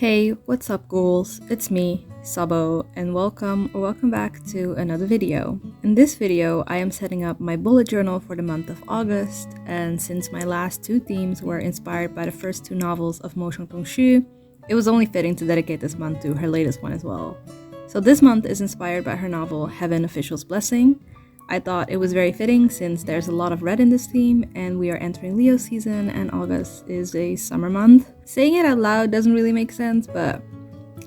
Hey, what's up ghouls? It's me, Sabo, and welcome back to another video. In this video, I am setting up my bullet journal for the month of August, and since my last two themes were inspired by the first two novels of Mo Shang-Tong-Xu, it was only fitting to dedicate this month to her latest one as well. So this month is inspired by her novel Heaven Official's Blessing. I thought it was very fitting since there's a lot of red in this theme and we are entering Leo season and August is a summer month. Saying it out loud doesn't really make sense, but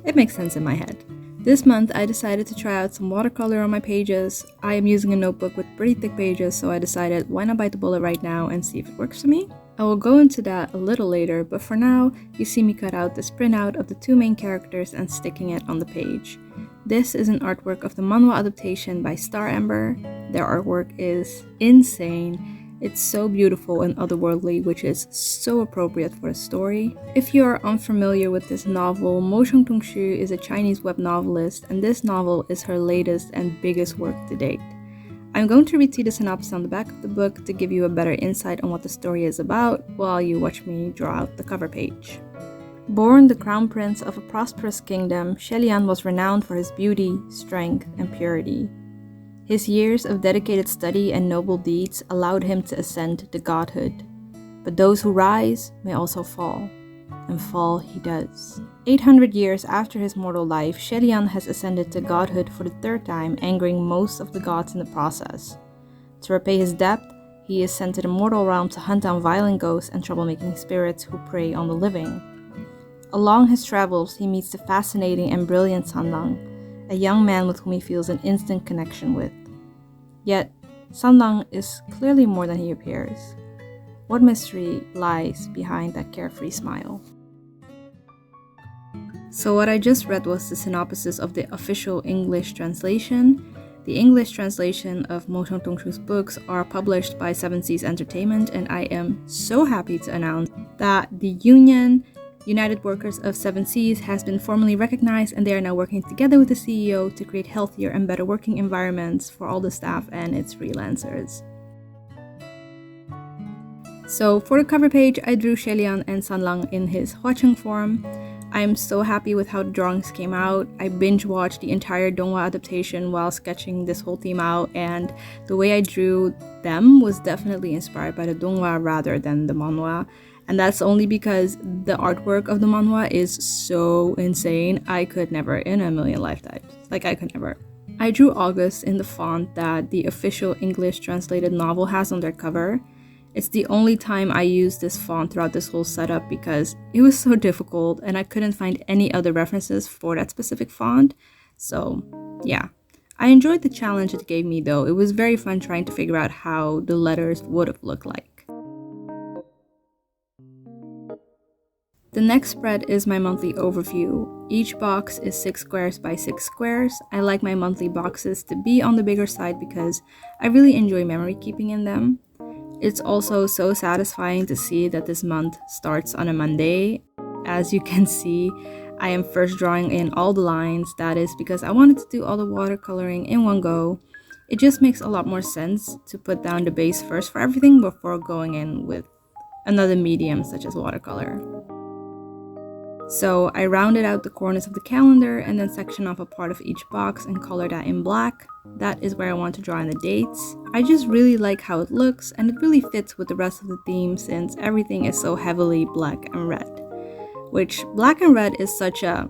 it makes sense in my head. This month I decided to try out some watercolor on my pages. I am using a notebook with pretty thick pages, so I decided why not bite the bullet right now and see if it works for me. I will go into that a little later, but for now you see me cut out this printout of the two main characters and sticking it on the page. This is an artwork of the manhwa adaptation by Star Ember. Their artwork is insane. It's so beautiful and otherworldly, which is so appropriate for the story. If you are unfamiliar with this novel, Mo Shang-Tong-Xu is a Chinese web novelist, and this novel is her latest and biggest work to date. I'm going to read to you the synopsis on the back of the book to give you a better insight on what the story is about while you watch me draw out the cover page. Born the crown prince of a prosperous kingdom, Shelian was renowned for his beauty, strength, and purity. His years of dedicated study and noble deeds allowed him to ascend to godhood. But those who rise may also fall, and fall he does. 800 years after his mortal life, Shelian has ascended to godhood for the third time, angering most of the gods in the process. To repay his debt, he is sent to the mortal realm to hunt down violent ghosts and troublemaking spirits who prey on the living. Along his travels, he meets the fascinating and brilliant Sanlang, a young man with whom he feels an instant connection with. Yet, Sanlang is clearly more than he appears. What mystery lies behind that carefree smile? So what I just read was the synopsis of the official English translation. The English translation of Mo Shang-Tong-Xu's books are published by Seven Seas Entertainment, and I am so happy to announce that the United Workers of Seven Seas has been formally recognized, and they are now working together with the CEO to create healthier and better working environments for all the staff and its freelancers. So for the cover page, I drew Shelian and Sanlang in his Hwacheng form. I'm so happy with how the drawings came out. I binge watched the entire donghua adaptation while sketching this whole theme out, and the way I drew them was definitely inspired by the donghua rather than the manhwa. And that's only because the artwork of the manhwa is so insane. I could never in a million lifetimes. I could never. I drew August in the font that the official English translated novel has on their cover. It's the only time I used this font throughout this whole setup because it was so difficult and I couldn't find any other references for that specific font. So yeah, I enjoyed the challenge it gave me though. It was very fun trying to figure out how the letters would have looked like. The next spread is my monthly overview. Each box is 6 squares by 6 squares. I like my monthly boxes to be on the bigger side because I really enjoy memory keeping in them. It's also so satisfying to see that this month starts on a Monday. As you can see, I am first drawing in all the lines. That is because I wanted to do all the watercoloring in one go. It just makes a lot more sense to put down the base first for everything before going in with another medium such as watercolor. So I rounded out the corners of the calendar and then sectioned off a part of each box and colored that in black. That is where I want to draw in the dates. I just really like how it looks, and it really fits with the rest of the theme since everything is so heavily black and red. Which black and red is such a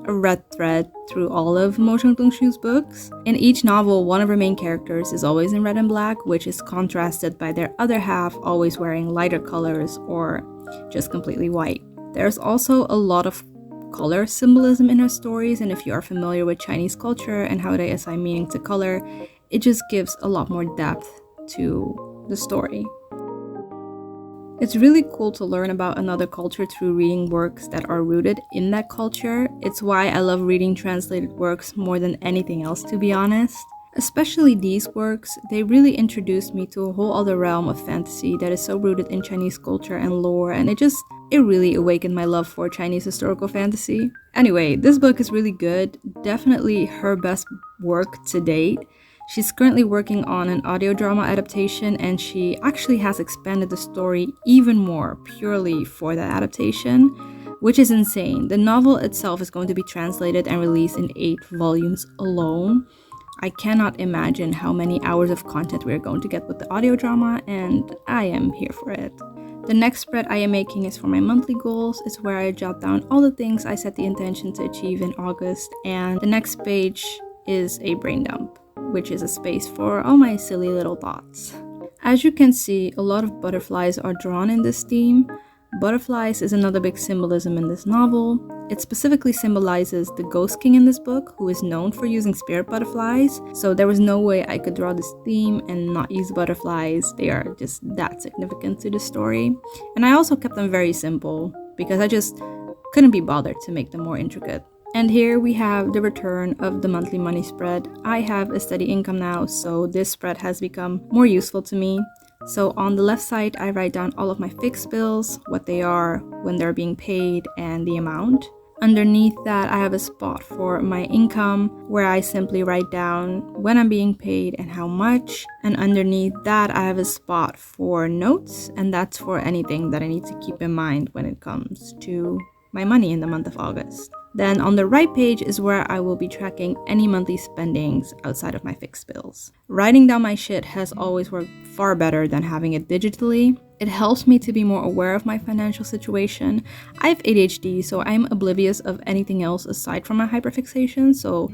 red thread through all of Mo Shang-Tong-Xu's books. In each novel, one of her main characters is always in red and black, which is contrasted by their other half always wearing lighter colors or just completely white. There's also a lot of color symbolism in her stories, and if you are familiar with Chinese culture and how they assign meaning to color, it just gives a lot more depth to the story. It's really cool to learn about another culture through reading works that are rooted in that culture. It's why I love reading translated works more than anything else, to be honest. Especially these works, they really introduced me to a whole other realm of fantasy that is so rooted in Chinese culture and lore, and it really awakened my love for Chinese historical fantasy. Anyway, this book is really good, definitely her best work to date. She's currently working on an audio drama adaptation, and she actually has expanded the story even more purely for that adaptation. which is insane. The novel itself is going to be translated and released in 8 volumes alone. I cannot imagine how many hours of content we're going to get with the audio drama, and I am here for it. The next spread I am making is for my monthly goals. It's where I jot down all the things I set the intention to achieve in August, and the next page is a brain dump, which is a space for all my silly little thoughts. As you can see, a lot of butterflies are drawn in this theme. Butterflies is another big symbolism in this novel. It specifically symbolizes the Ghost King in this book, who is known for using spirit butterflies, so there was no way I could draw this theme and not use butterflies. They are just that significant to the story. And I also kept them very simple, because I just couldn't be bothered to make them more intricate. And here we have the return of the monthly money spread. I have a steady income now, so this spread has become more useful to me. So on the left side, I write down all of my fixed bills, what they are, when they're being paid, and the amount. Underneath that, I have a spot for my income, where I simply write down when I'm being paid and how much. And underneath that, I have a spot for notes, and that's for anything that I need to keep in mind when it comes to my money in the month of August. Then on the right page is where I will be tracking any monthly spendings outside of my fixed bills. Writing down my shit has always worked far better than having it digitally. It helps me to be more aware of my financial situation. I have ADHD, so I'm oblivious of anything else aside from my hyperfixation, so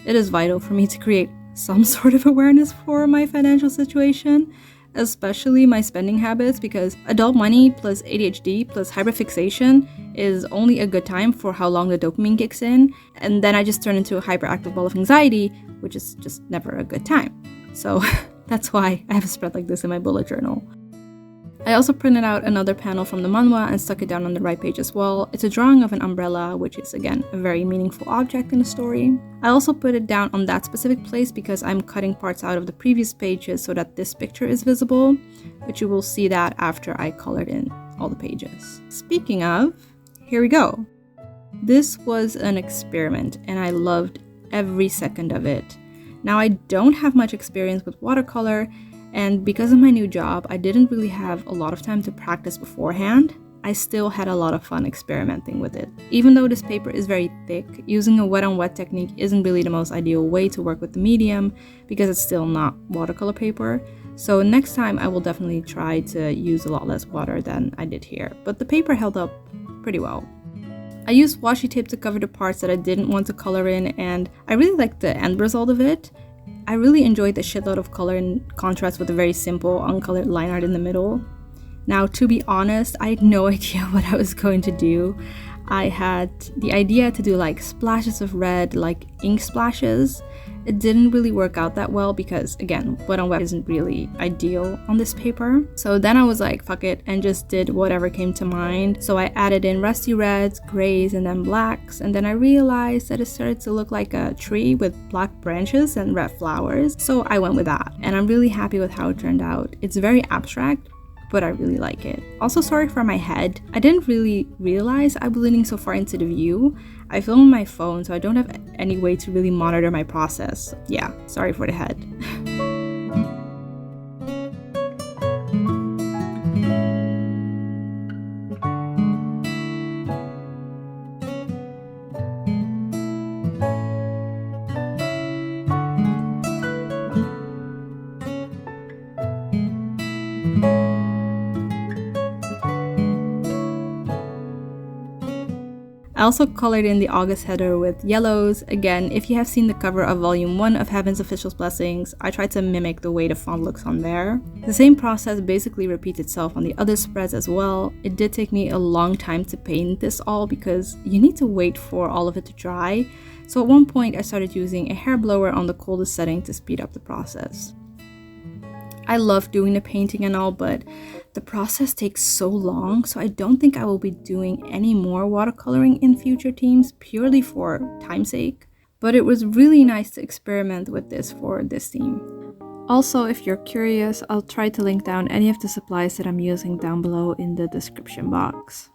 it is vital for me to create some sort of awareness for my financial situation, especially my spending habits, because adult money plus ADHD plus hyperfixation is only a good time for how long the dopamine kicks in, and then I just turn into a hyperactive ball of anxiety, which is just never a good time. So that's why I have a spread like this in my bullet journal. I also printed out another panel from the manhwa and stuck it down on the right page as well. It's a drawing of an umbrella, which is again a very meaningful object in the story. I also put it down on that specific place because I'm cutting parts out of the previous pages so that this picture is visible, but you will see that after I colored in all the pages. Speaking of, here we go. This was an experiment and I loved every second of it. Now I don't have much experience with watercolor, and because of my new job, I didn't really have a lot of time to practice beforehand. I still had a lot of fun experimenting with it. Even though this paper is very thick, using a wet-on-wet technique isn't really the most ideal way to work with the medium because it's still not watercolor paper. So next time I will definitely try to use a lot less water than I did here, but the paper held up pretty well. I used washi tape to cover the parts that I didn't want to color in, and I really liked the end result of it. I really enjoyed the shitload of color in contrast with a very simple, uncolored line art in the middle. Now, to be honest, I had no idea what I was going to do. I had the idea to do like splashes of red, like ink splashes. It didn't really work out that well because, again, wet on wet isn't really ideal on this paper. So then I was like, fuck it, and just did whatever came to mind. So I added in rusty reds, grays, and then blacks. And then I realized that it started to look like a tree with black branches and red flowers. So I went with that. And I'm really happy with how it turned out. It's very abstract, but I really like it. Also, sorry for my head. I didn't really realize I was leaning so far into the view. I film on my phone, so I don't have any way to really monitor my process. Yeah, sorry for the head. I also colored in the August header with yellows. Again, if you have seen the cover of volume 1 of Heaven's Official Blessings, I tried to mimic the way the font looks on there. The same process basically repeats itself on the other spreads as well. It did take me a long time to paint this all because you need to wait for all of it to dry. So at one point I started using a hair blower on the coldest setting to speed up the process. I love doing the painting and all, but the process takes so long, so I don't think I will be doing any more watercoloring in future teams purely for time's sake. But it was really nice to experiment with this for this theme. Also, if you're curious, I'll try to link down any of the supplies that I'm using down below in the description box.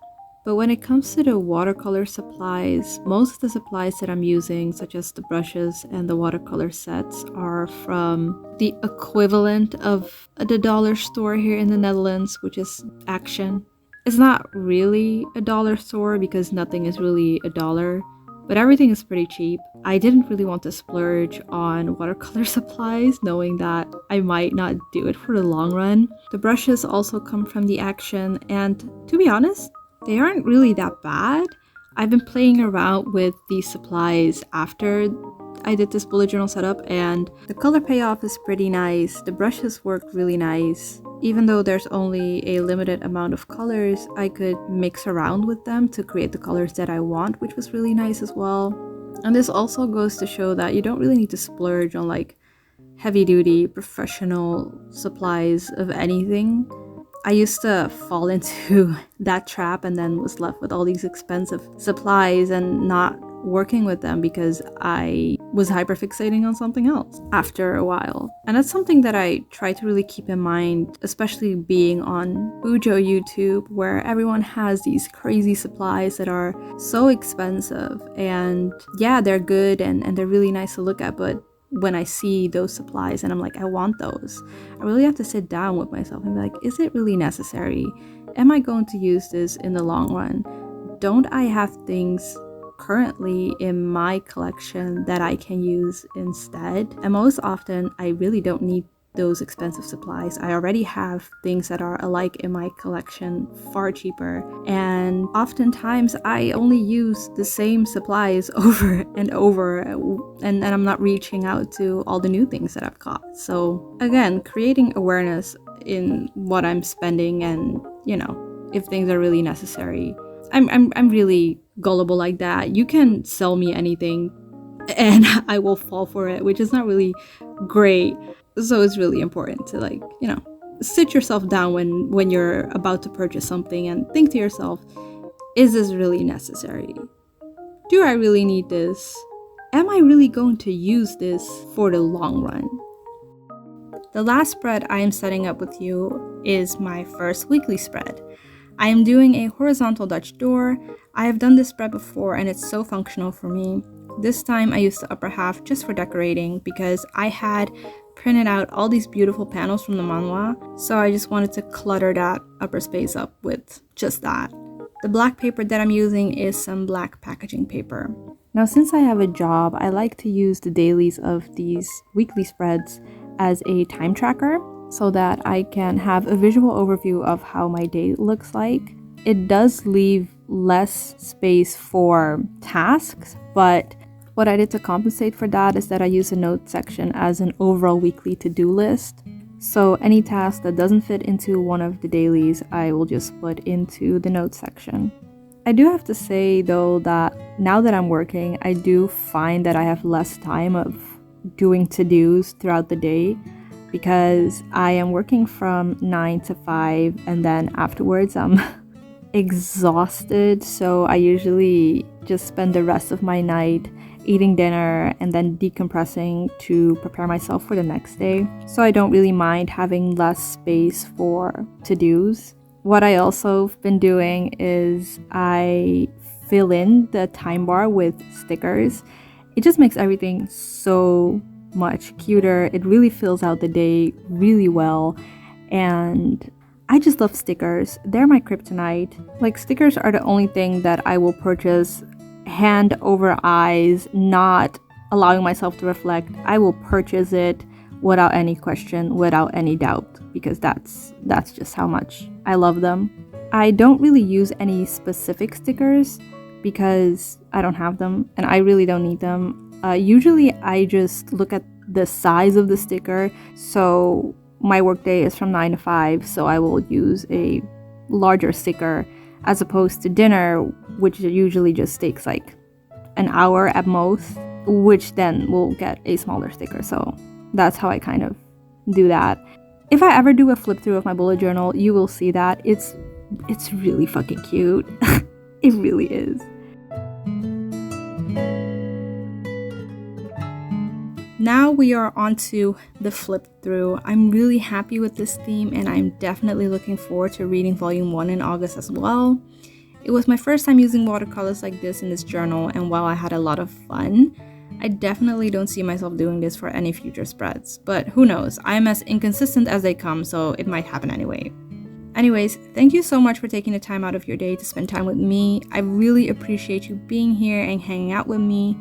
But when it comes to the watercolor supplies, most of the supplies that I'm using, such as the brushes and the watercolor sets, are from the equivalent of the dollar store here in the Netherlands, which is Action. It's not really a dollar store because nothing is really a dollar, but everything is pretty cheap. I didn't really want to splurge on watercolor supplies, knowing that I might not do it for the long run. The brushes also come from the Action, and to be honest, they aren't really that bad. I've been playing around with these supplies after I did this bullet journal setup, and the color payoff is pretty nice. The brushes work really nice. Even though there's only a limited amount of colors, I could mix around with them to create the colors that I want, which was really nice as well. And this also goes to show that you don't really need to splurge on like heavy duty professional supplies of anything. I used to fall into that trap and then was left with all these expensive supplies and not working with them because I was hyperfixating on something else after a while. And that's something that I try to really keep in mind, especially being on Bujo YouTube, where everyone has these crazy supplies that are so expensive. And yeah, they're good and they're really nice to look at, but when I see those supplies and I'm like, I want those, I really have to sit down with myself and be like, is it really necessary? Am I going to use this in the long run? Don't I have things currently in my collection that I can use instead? And most often, I really don't need those expensive supplies. I already have things that are alike in my collection, far cheaper, and oftentimes I only use the same supplies over and over, and I'm not reaching out to all the new things that I've got. So again, creating awareness in what I'm spending, and you know, if things are really necessary. I'm really gullible like that. You can sell me anything and I will fall for it, which is not really great. So it's really important to, like, you know, sit yourself down when you're about to purchase something and think to yourself, is this really necessary? Do I really need this? Am I really going to use this for the long run? The last spread I am setting up with you is my first weekly spread. I am doing a horizontal Dutch door. I have done this spread before and it's so functional for me. This time I used the upper half just for decorating because I had printed out all these beautiful panels from the manhwa, so I just wanted to clutter that upper space up with just that. The black paper that I'm using is some black packaging paper. Now, since I have a job, I like to use the dailies of these weekly spreads as a time tracker, so that I can have a visual overview of how my day looks like. It does leave less space for tasks, but what I did to compensate for that is that I use a note section as an overall weekly to-do list. So any task that doesn't fit into one of the dailies, I will just put into the note section. I do have to say though that now that I'm working, I do find that I have less time of doing to-dos throughout the day, because I am working from 9 to 5 and then afterwards I'm exhausted, so I usually just spend the rest of my night eating dinner and then decompressing to prepare myself for the next day. So I don't really mind having less space for to-dos. What I also have been doing is I fill in the time bar with stickers. It just makes everything so much cuter. It really fills out the day really well, and I just love stickers. They're my kryptonite. Like, stickers are the only thing that I will purchase hand over eyes, not allowing myself to reflect. I will purchase it without any question, without any doubt, because that's just how much I love them. I don't really use any specific stickers because I don't have them and I really don't need them. Usually I just look at the size of the sticker. So my workday is from 9 to 5, so I will use a larger sticker as opposed to dinner, which usually just takes like an hour at most, which then will get a smaller sticker. So that's how I kind of do that. If I ever do a flip through of my bullet journal, you will see that it's really fucking cute. It really is. Now we are on to the flip through. I'm really happy with this theme and I'm definitely looking forward to reading volume 1 in August as well. It was my first time using watercolors like this in this journal, and while I had a lot of fun, I definitely don't see myself doing this for any future spreads. But who knows, I'm as inconsistent as they come, so it might happen anyway. Anyways, thank you so much for taking the time out of your day to spend time with me. I really appreciate you being here and hanging out with me.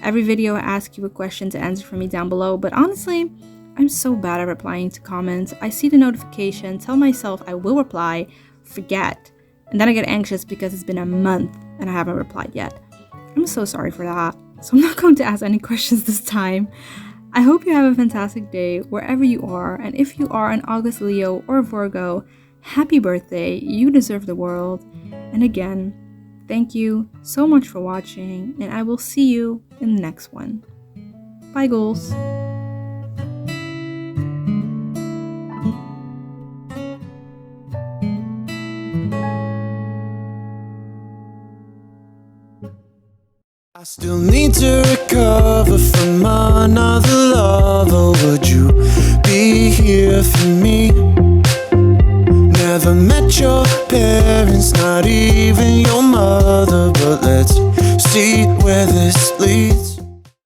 Every video I ask you a question to answer for me down below, but honestly, I'm so bad at replying to comments. I see the notification, tell myself I will reply, forget, and then I get anxious because it's been a month and I haven't replied yet. I'm so sorry for that, so I'm not going to ask any questions this time. I hope you have a fantastic day wherever you are, and if you are an August Leo or Virgo, happy birthday, you deserve the world. And again, thank you so much for watching, and I will see you in the next one. Bye, ghouls. I still need to recover from another lover. Would you be here for me? Never met your parents, not even your mother, but let's see where this leads.